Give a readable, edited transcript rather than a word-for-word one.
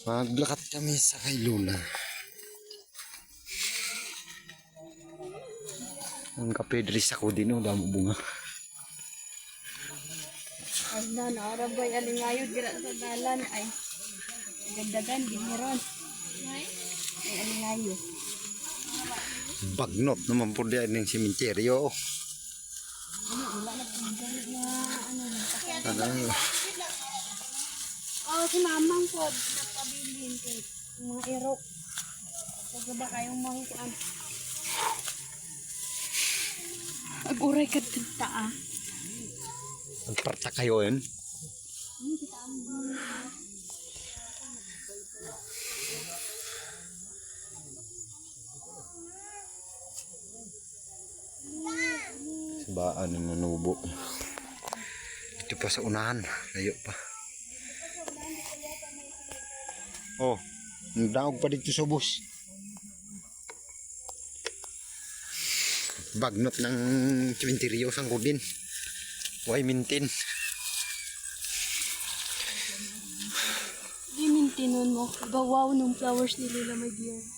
Maglakad kami sa kay Luna. Ang kapedris ako din, damo bunga. Ay na, naarabay alingayod gira sa dalan ay ganda-gan giniron. Ay alingayod. Bagnot naman po diyan ng simenteryo. Wala na pagdalit na Ano? Oh, si mamang po nagpabilin kay mga irok. Pag ba kayong mangkuan? Aguray ka tinta ah. Magparta kayo yun. Sabaan ng nanubo. Ito pa sa unahan. Layo pa. Oh, nagdaog pa dito sa bus. Bagnot ng cementerio sang kudin. Why maintain? Di mintinon mo. Gawaw nung flowers ni Lila Magier.